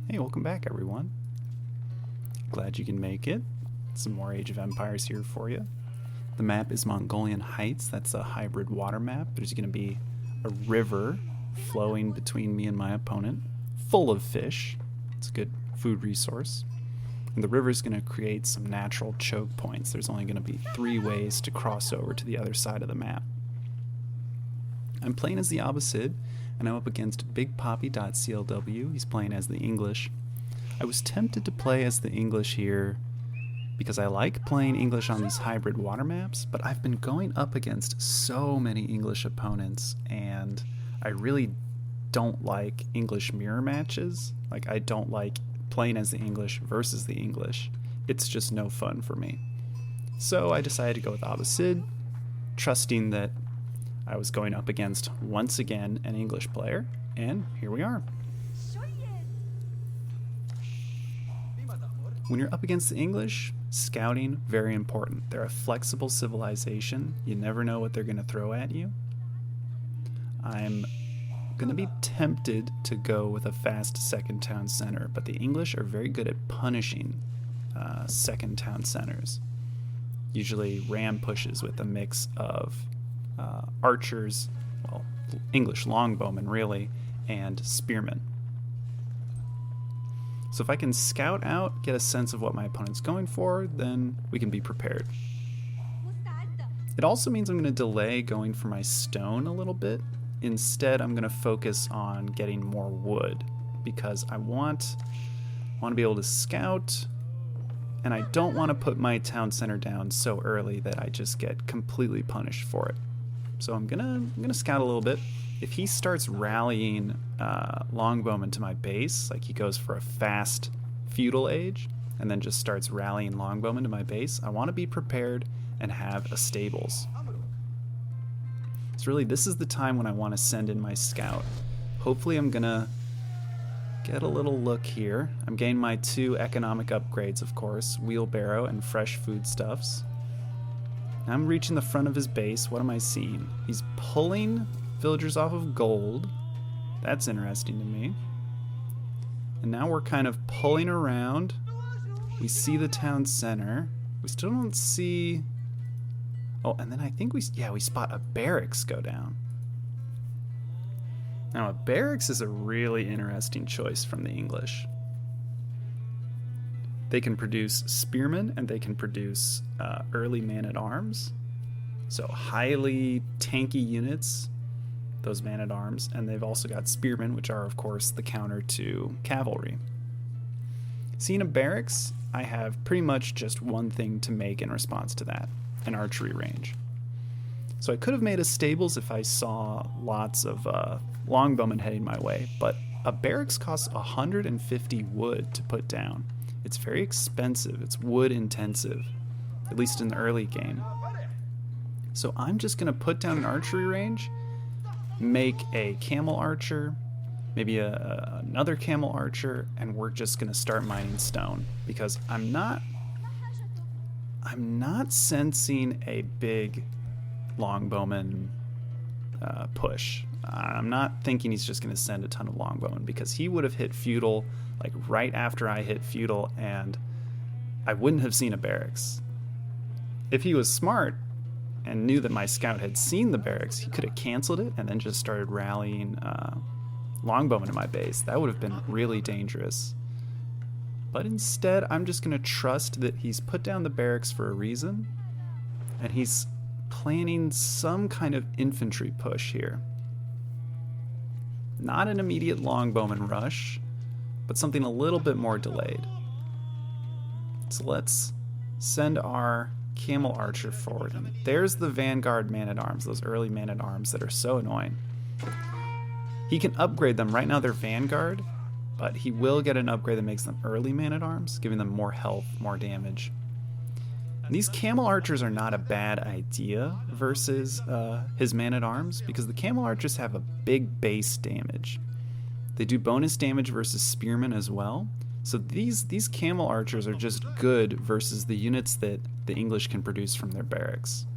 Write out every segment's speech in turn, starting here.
Hey, welcome back everyone. Glad you can make it. Some more Age of Empires here for you. The map is Mongolian Heights. That's a hybrid water map. There's going to be a river flowing between me and my opponent, full of fish. It's a good food resource. And the river is going to create some natural choke points. There's only going to be 3 ways to cross over to the other side of the map. I'm playing as the Abbasid, and I'm up against BigPoppy.clw. He's playing as the English. I was tempted to play as the English here because I like playing English on these hybrid water maps, but I've been going up against so many English opponents, and I really don't like English mirror matches. Like, I don't like playing as the English versus the English. It's just no fun for me. So I decided to go with Abbasid, trusting that I was going up against, once again, an English player, and here we are. When you're up against the English, scouting, very important. They're a flexible civilization. You never know what they're going to throw at you. I'm going to be tempted to go with a fast second town center, but the English are very good at punishing second town centers. Usually ram pushes with a mix of archers, well, English longbowmen really, and spearmen. So if I can scout out, get a sense of what my opponent's going for, then we can be prepared. It also means I'm going to delay going for my stone a little bit. Instead, I'm going to focus on getting more wood because I want to be able to scout, and I don't want to put my town center down so early that I just get completely punished for it. So I'm gonna scout a little bit. If he starts rallying longbowmen to my base, like he goes for a fast feudal age and then just starts rallying longbowmen to my base, I want to be prepared and have a stables. So really, this is the time when I want to send in my scout. Hopefully I'm gonna get a little look here. I'm getting my 2 economic upgrades, of course, wheelbarrow and fresh foodstuffs. Now I'm reaching the front of his base. What am I seeing? He's pulling villagers off of gold. That's interesting to me. And now we're kind of pulling around. We see the town center. We still don't see... Oh, and then I think we spot a barracks go down. Now a barracks is a really interesting choice from the English. They can produce spearmen and they can produce early man-at-arms. So highly tanky units, those man-at-arms, and they've also got spearmen, which are of course the counter to cavalry. Seeing a barracks, I have pretty much just one thing to make in response to that, an archery range. So I could have made a stables if I saw lots of longbowmen heading my way, but a barracks costs 150 wood to put down. It's very expensive. It's wood intensive, at least in the early game. So I'm just going to put down an archery range, make a camel archer, maybe another camel archer, and we're just going to start mining stone because I'm not sensing a big longbowman push. I'm not thinking he's just going to send a ton of longbowmen because he would have hit feudal like right after I hit feudal, and I wouldn't have seen a barracks. If he was smart and knew that my scout had seen the barracks, he could have canceled it and then just started rallying longbowmen to my base. That would have been really dangerous. But instead, I'm just going to trust that he's put down the barracks for a reason, and he's planning some kind of infantry push here. Not an immediate longbowman rush, but something a little bit more delayed. So let's send our camel archer forward. And there's the vanguard man-at-arms, those early man-at-arms that are so annoying. He can upgrade them. Right now they're vanguard, but he will get an upgrade that makes them early man-at-arms, giving them more health, more damage. And these camel archers are not a bad idea versus his man-at-arms, because the camel archers have a big base damage. They do bonus damage versus spearmen as well. So these camel archers are just good versus the units that the English can produce from their barracks.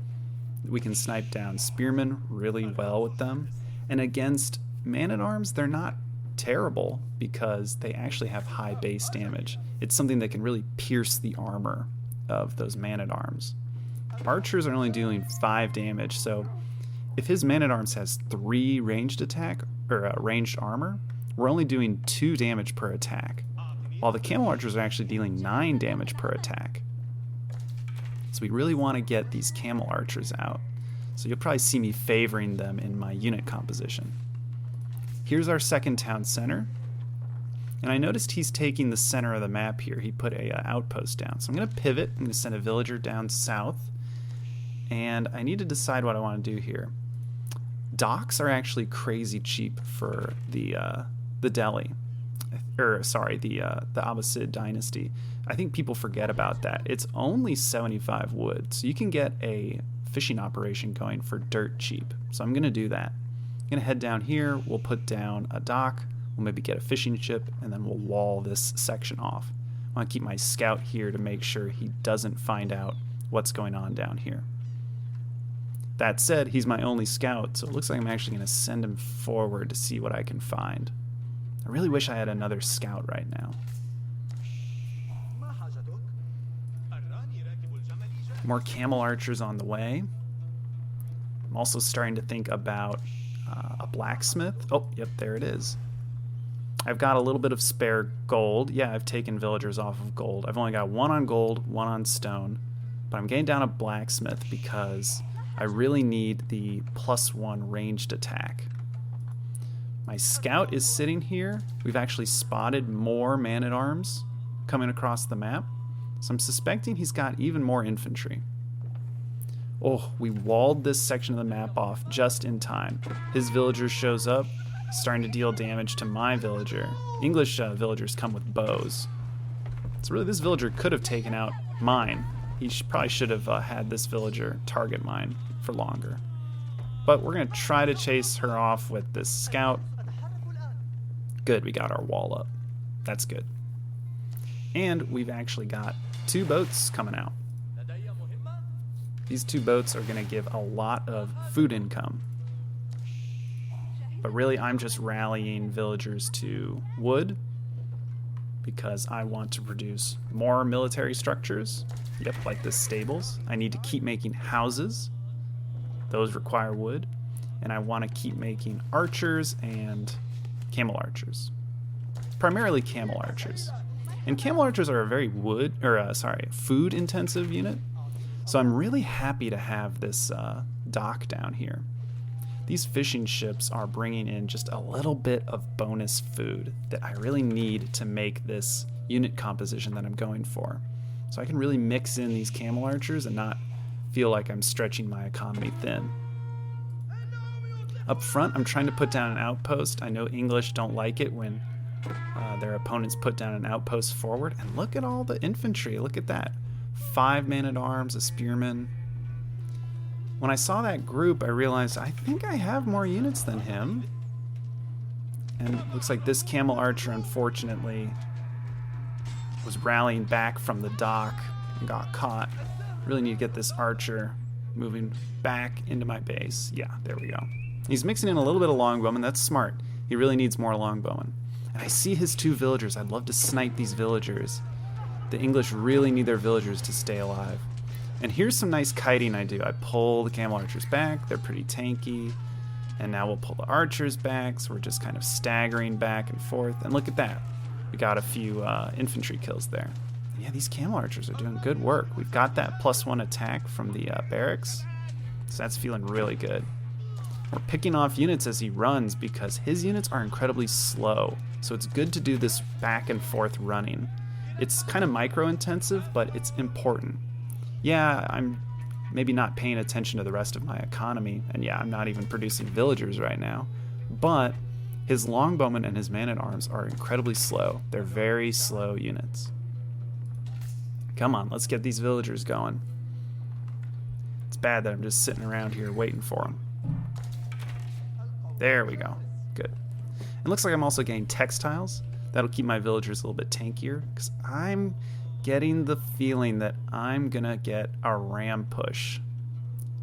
We can snipe down spearmen really well with them. And against man-at-arms, they're not terrible because they actually have high base damage. It's something that can really pierce the armor of those man-at-arms. Archers are only doing 5 damage, so if his man-at-arms has 3 ranged attack or ranged armor, we're only doing 2 damage per attack, while the camel archers are actually dealing 9 damage per attack. So we really want to get these camel archers out. So you'll probably see me favoring them in my unit composition. Here's our second town center. And I noticed he's taking the center of the map here. He put a outpost down. So I'm going to pivot. I'm going to send a villager down south. And I need to decide what I want to do here. Docks are actually crazy cheap for the Delhi. Or sorry, the Abbasid dynasty. I think people forget about that. It's only 75 wood. So you can get a fishing operation going for dirt cheap. So I'm going to do that. I'm going to head down here. We'll put down a dock. We'll maybe get a fishing ship, and then we'll wall this section off. I want to keep my scout here to make sure he doesn't find out what's going on down here. That said, he's my only scout, so it looks like I'm actually going to send him forward to see what I can find. I really wish I had another scout right now. More camel archers on the way. I'm also starting to think about a blacksmith. Oh, yep, there it is. I've got a little bit of spare gold. Yeah, I've taken villagers off of gold. I've only got 1 on gold, 1 on stone. But I'm getting down a blacksmith because I really need the +1 ranged attack. My scout is sitting here. We've actually spotted more man-at-arms coming across the map. So I'm suspecting he's got even more infantry. Oh, we walled this section of the map off just in time. His villager shows up, starting to deal damage to my villager. English villagers come with bows. So really this villager could have taken out mine. He probably should have had this villager target mine for longer. But we're going to try to chase her off with this scout. Good, we got our wall up. That's good. And we've actually got 2 boats coming out. These 2 boats are going to give a lot of food income. But really, I'm just rallying villagers to wood because I want to produce more military structures. Yep, like the stables. I need to keep making houses. Those require wood. And I want to keep making archers and camel archers. Primarily camel archers. And camel archers are a very food intensive unit. So I'm really happy to have this dock down here. These fishing ships are bringing in just a little bit of bonus food that I really need to make this unit composition that I'm going for. So I can really mix in these camel archers and not feel like I'm stretching my economy thin. Up front, I'm trying to put down an outpost. I know English don't like it when their opponents put down an outpost forward. And look at all the infantry. Look at that. 5 man-at-arms, a spearman. When I saw that group, I realized I think I have more units than him. And it looks like this camel archer, unfortunately, was rallying back from the dock and got caught. Really need to get this archer moving back into my base. Yeah, there we go. He's mixing in a little bit of longbowmen. That's smart. He really needs more longbowmen. And I see his 2 villagers. I'd love to snipe these villagers. The English really need their villagers to stay alive. And here's some nice kiting I do. I pull the camel archers back. They're pretty tanky. And now we'll pull the archers back. So we're just kind of staggering back and forth. And look at that. We got a few infantry kills there. And yeah, these camel archers are doing good work. We've got that +1 attack from the barracks. So that's feeling really good. We're picking off units as he runs because his units are incredibly slow. So it's good to do this back and forth running. It's kind of micro-intensive, but it's important. Yeah, I'm maybe not paying attention to the rest of my economy, and yeah, I'm not even producing villagers right now, but his longbowmen and his man-at-arms are incredibly slow. They're very slow units. Come on, let's get these villagers going. It's bad that I'm just sitting around here waiting for them. There we go. Good. It looks like I'm also getting textiles. That'll keep my villagers a little bit tankier, because I'm getting the feeling that I'm gonna get a ram push.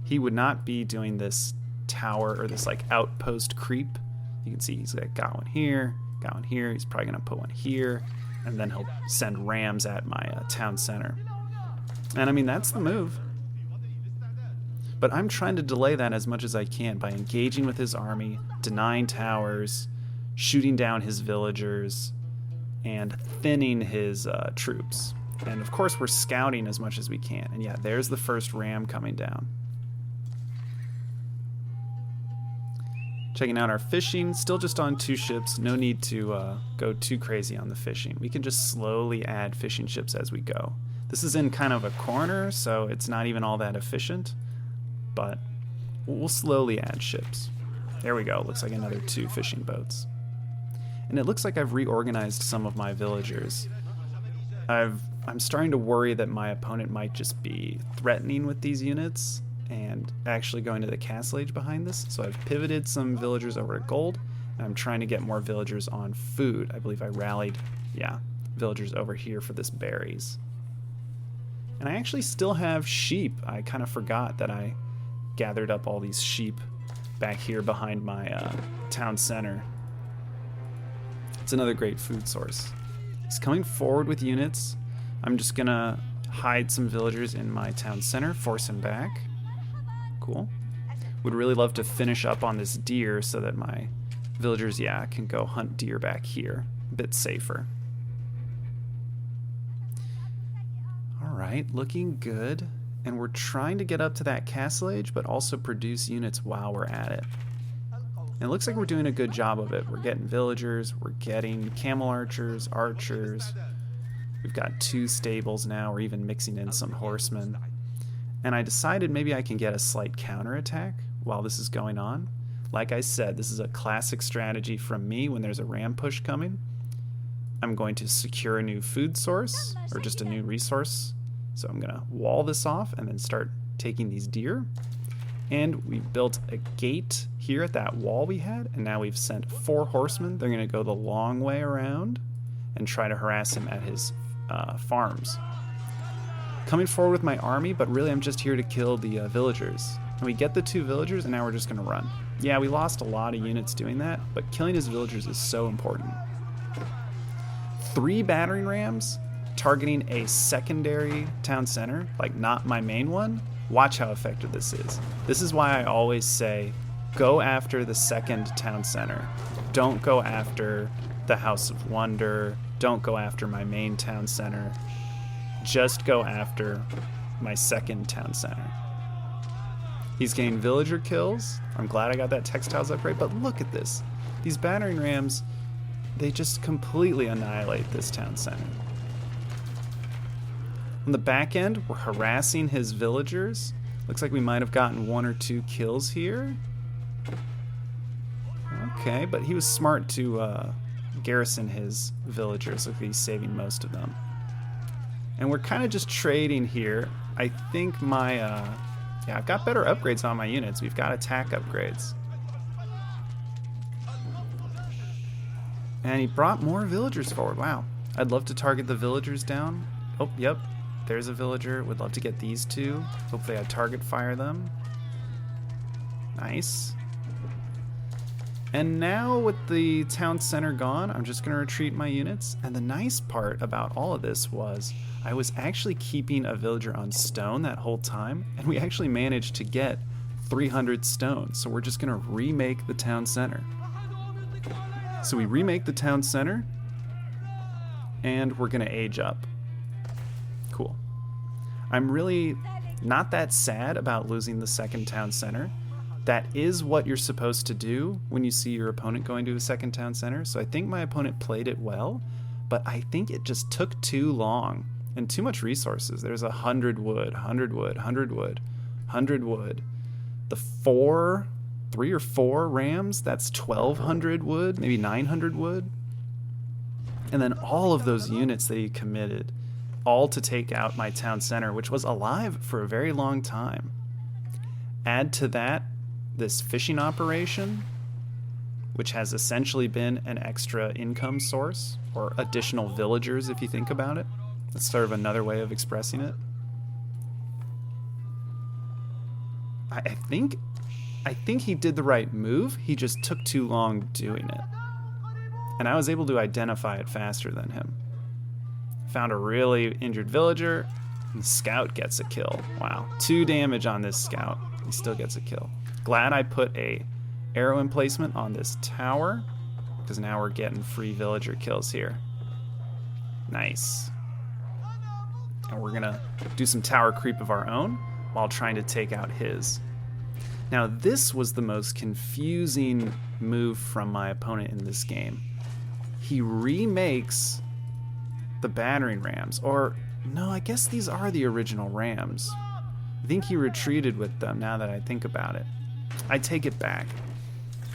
He would not be doing this tower or this like outpost creep. You can see he's got one here, got one here. He's probably going to put one here. And then he'll send rams at my town center. And I mean, that's the move. But I'm trying to delay that as much as I can by engaging with his army, denying towers, shooting down his villagers, and thinning his troops. And of course, we're scouting as much as we can. And yeah, there's the first ram coming down. Checking out our fishing, still just on 2 ships. No need to go too crazy on the fishing. We can just slowly add fishing ships as we go. This is in kind of a corner, so it's not even all that efficient, but we'll slowly add ships. There we go, looks like another 2 fishing boats. And it looks like I've reorganized some of my villagers. I'm starting to worry that my opponent might just be threatening with these units and actually going to the castle age behind this. So I've pivoted some villagers over to gold, and I'm trying to get more villagers on food. I believe I rallied, yeah, villagers over here for this berries. And I actually still have sheep. I kind of forgot that I gathered up all these sheep back here behind my town center. It's another great food source. He's coming forward with units. I'm just gonna hide some villagers in my town center, force him back. Cool. Would really love to finish up on this deer so that my villagers, yeah, can go hunt deer back here. A bit safer. Alright, looking good. And we're trying to get up to that castle age, but also produce units while we're at it. And it looks like we're doing a good job of it. We're getting villagers, we're getting camel archers, archers. We've got 2 stables now, we're even mixing in some horsemen. And I decided maybe I can get a slight counterattack while this is going on. Like I said, this is a classic strategy from me when there's a ram push coming. I'm going to secure a new food source, or just a new resource. So I'm gonna wall this off and then start taking these deer. And we built a gate here at that wall we had, and now we've sent 4 horsemen. They're gonna go the long way around and try to harass him at his farms. Coming forward with my army, but really I'm just here to kill the villagers. And we get the 2 villagers, and now we're just gonna run. Yeah, we lost a lot of units doing that, but killing his villagers is so important. 3 battering rams targeting a secondary town center, like not my main one. Watch how effective this is. This is why I always say, go after the second town center. Don't go after the House of Wonder. Don't go after my main town center. Just go after my second town center. He's getting villager kills. I'm glad I got that textiles upgrade, but look at this. These battering rams, they just completely annihilate this town center. On the back end, we're harassing his villagers. Looks like we might have gotten 1 or 2 kills here. Okay, but he was smart to garrison his villagers. Look like he's saving most of them. And we're kind of just trading here. I think my, yeah, I've got better upgrades on my units. We've got attack upgrades. And he brought more villagers forward. Wow. I'd love to target the villagers down. Oh, yep. There's a villager. Would love to get these 2. Hopefully I target fire them. Nice. And now with the town center gone, I'm just going to retreat my units. And the nice part about all of this was I was actually keeping a villager on stone that whole time, and we actually managed to get 300 stone. So we're just going to remake the town center. So we remake the town center, and we're going to age up. Cool. I'm really not that sad about losing the second town center. That is what you're supposed to do when you see your opponent going to a second town center. So I think my opponent played it well, but I think it just took too long and too much resources. There's 100 wood, 100 wood, 100 wood, 100 wood. The 3 or 4 rams, that's 1,200 wood, maybe 900 wood. And then all of those units that he committed, all to take out my town center, which was alive for a very long time. Add to that this fishing operation, which has essentially been an extra income source, or additional villagers if you think about it. That's sort of another way of expressing it. I think he did the right move. He just took too long doing it. And I was able to identify it faster than him. Found a really injured villager, and the scout gets a kill. Wow, 2 damage on this scout. He still gets a kill. Glad I put a arrow emplacement on this tower, because now we're getting free villager kills here. Nice. And we're gonna do some tower creep of our own while trying to take out his. Now this was the most confusing move from my opponent in this game. He remakes the battering rams, or no, I guess these are the original rams. I think he retreated with them now that I think about it. I take it back.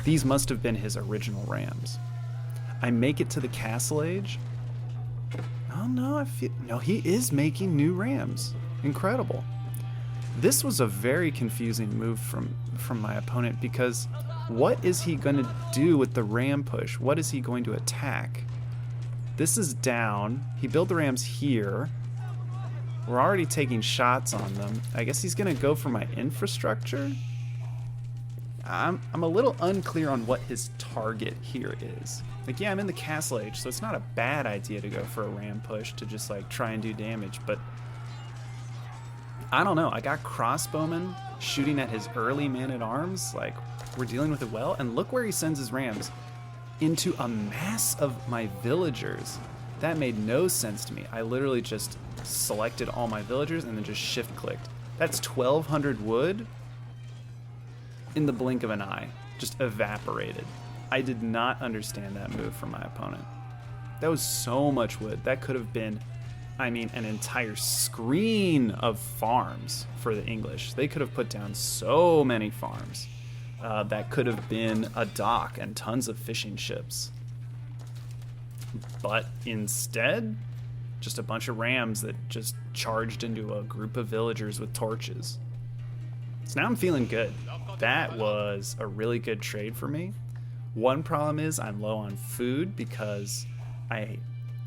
These must have been his original rams. I make it to the Castle Age. Oh no, no, he is making new rams. Incredible. This was a very confusing move from my opponent, because what is he going to do with the ram push? What is he going to attack? This is down. He built the rams here. We're already taking shots on them. I guess he's going to go for my infrastructure. I'm a little unclear on what his target here is. Like, yeah, I'm in the Castle Age, so it's not a bad idea to go for a ram push to just like try and do damage, but I don't know. I got crossbowmen shooting at his early man-at-arms. Like, we're dealing with it well, and look where he sends his rams. Into a mass of my villagers. That made no sense to me. I literally just selected all my villagers and then just shift clicked. That's 1,200 wood in the blink of an eye. Just evaporated. I did not understand that move from my opponent. That was so much wood. That could have been, I mean, an entire screen of farms for the English. They could have put down so many farms. That could have been a dock and tons of fishing ships. But instead, just a bunch of rams that just charged into a group of villagers with torches. So now I'm feeling good. That was a really good trade for me. One problem is I'm low on food because I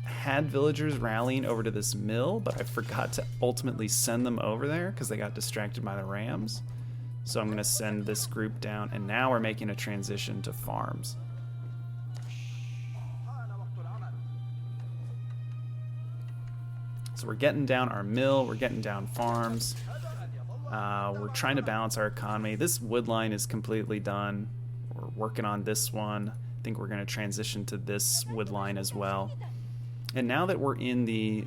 had villagers rallying over to this mill, but I forgot to ultimately send them over there because they got distracted by the rams. So I'm going to send this group down, and now we're making a transition to farms. So we're getting down our mill, we're getting down farms. We're trying to balance our economy. This wood line is completely done. We're working on this one. I think we're going to transition to this wood line as well. And now that we're in the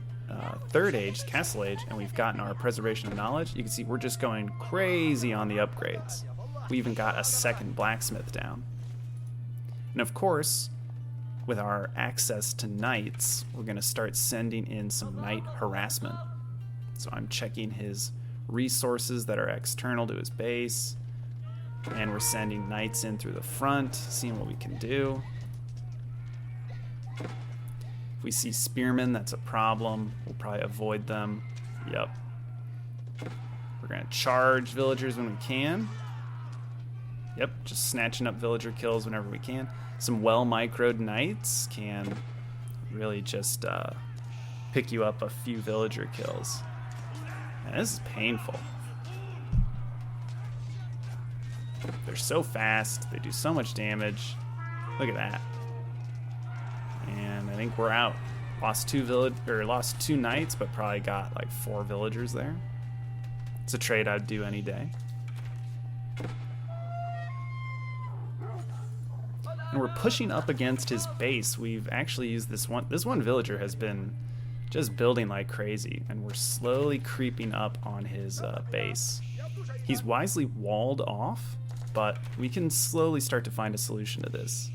third age, Castle Age, and we've gotten our preservation of knowledge, you can see we're just going crazy on the upgrades. We even got a second blacksmith down. And of course, with our access to knights, we're going to start sending in some knight harassment. So I'm checking his resources that are external to his base, and we're sending knights in through the front, seeing what we can do. If we see spearmen, that's a problem. We'll probably avoid them. Yep. We're going to charge villagers when we can. Yep, just snatching up villager kills whenever we can. Some well-microed knights can really just pick you up a few villager kills. Man, this is painful. They're so fast. They do so much damage. Look at that. And I think we're out. Lost two knights, but probably got like 4 villagers there. It's a trade I'd do any day. And we're pushing up against his base. We've actually used this one villager has been just building like crazy, and we're slowly creeping up on his base. He's wisely walled off, but we can slowly start to find a solution to this.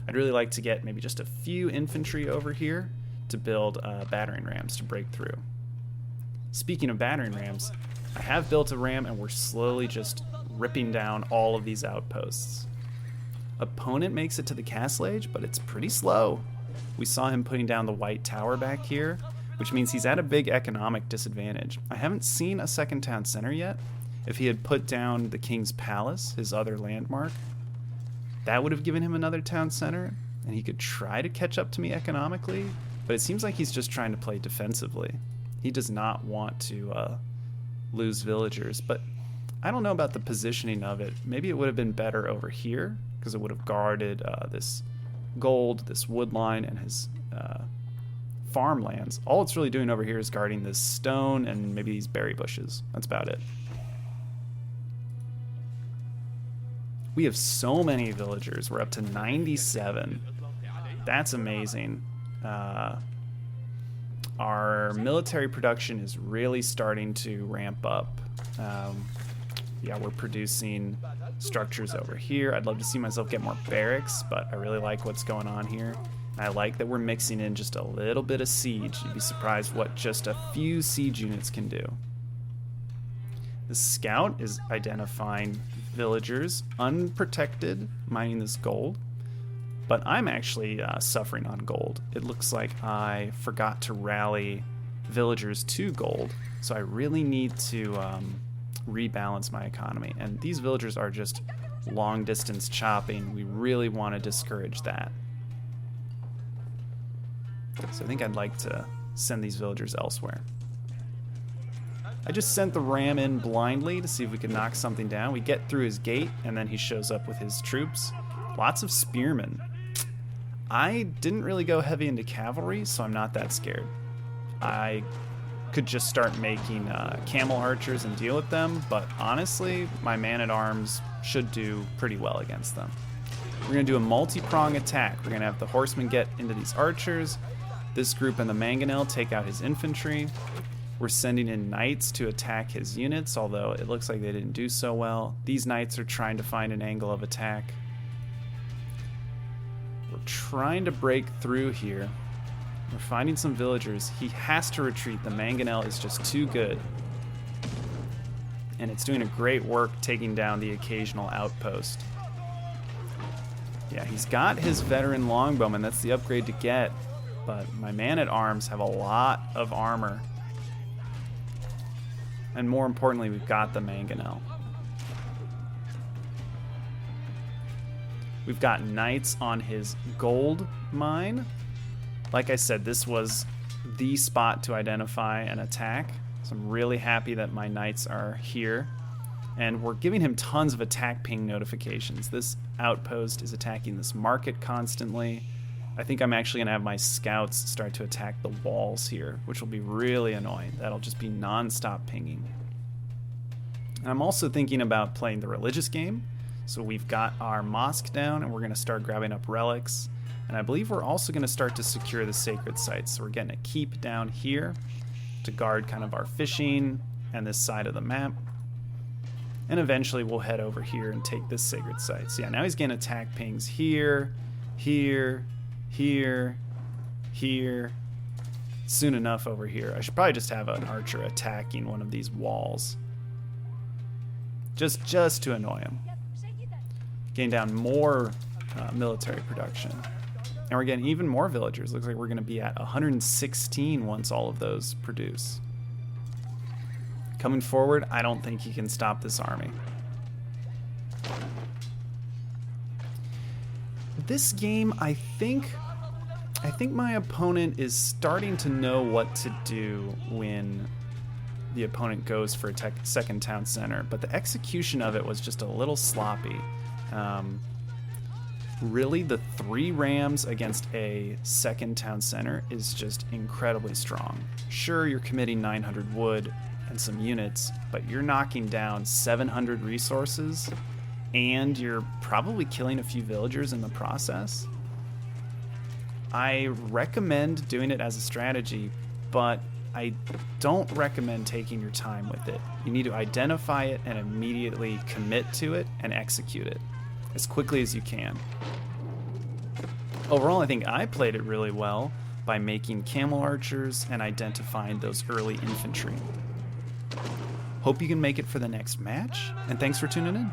I'd really like to get maybe just a few infantry over here to build battering rams to break through. Speaking of battering rams, I have built a ram, and we're slowly just ripping down all of these outposts. Opponent makes it to the Castle Age, but it's pretty slow. We saw him putting down the white tower back here, which means he's at a big economic disadvantage. I haven't seen a second town center yet. If he had put down the King's Palace, his other landmark, that would have given him another town center, and he could try to catch up to me economically, but it seems like he's just trying to play defensively. He does not want to lose villagers, but I don't know about the positioning of it. Maybe it would have been better over here, because it would have guarded this gold, this wood line, and his farmlands. All it's really doing over here is guarding this stone and maybe these berry bushes. That's about it. We have so many villagers. We're up to 97. That's amazing. Our military production is really starting to ramp up. Yeah, we're producing structures over here. I'd love to see myself get more barracks, but I really like what's going on here. I like that we're mixing in just a little bit of siege. You'd be surprised what just a few siege units can do. The scout is identifying villagers unprotected, mining this gold. But I'm actually suffering on gold. It looks like I forgot to rally villagers to gold, so I really need to rebalance my economy. And these villagers are just long distance chopping. We really want to discourage that. So I think I'd like to send these villagers elsewhere. I just sent the ram in blindly to see if we could knock something down. We get through his gate, and then he shows up with his troops. Lots of spearmen. I didn't really go heavy into cavalry, so I'm not that scared. I could just start making camel archers and deal with them, but honestly, my man-at-arms should do pretty well against them. We're going to do a multi-prong attack. We're going to have the horsemen get into these archers. This group and the mangonel take out his infantry. We're sending in knights to attack his units, although it looks like they didn't do so well. These knights are trying to find an angle of attack. We're trying to break through here. We're finding some villagers. He has to retreat. The mangonel is just too good. And it's doing a great work taking down the occasional outpost. Yeah, he's got his veteran longbowman. That's the upgrade to get. But my man-at-arms have a lot of armor. And more importantly, we've got the mangonel. We've got knights on his gold mine. Like I said, this was the spot to identify an attack. So I'm really happy that my knights are here. And we're giving him tons of attack ping notifications. This outpost is attacking this market constantly. I think I'm actually going to have my scouts start to attack the walls here, which will be really annoying. That'll just be non-stop pinging. And I'm also thinking about playing the religious game. So we've got our mosque down, and we're going to start grabbing up relics. And I believe we're also going to start to secure the sacred sites. So we're getting a keep down here to guard kind of our fishing and this side of the map. And eventually we'll head over here and take this sacred site. So yeah, now he's getting attack pings here, here, here, here. Soon enough over here. I should probably just have an archer attacking one of these walls. Just to annoy him. Getting down more military production. And we're getting even more villagers. Looks like we're going to be at 116 once all of those produce. Coming forward, I don't think he can stop this army. This game, I think my opponent is starting to know what to do when the opponent goes for a second town center, but the execution of it was just a little sloppy. Really, the 3 rams against a second town center is just incredibly strong. Sure, you're committing 900 wood and some units, but you're knocking down 700 resources, and you're probably killing a few villagers in the process. I recommend doing it as a strategy, but I don't recommend taking your time with it. You need to identify it and immediately commit to it and execute it as quickly as you can. Overall, I think I played it really well by making camel archers and identifying those early infantry. Hope you can make it for the next match, and thanks for tuning in.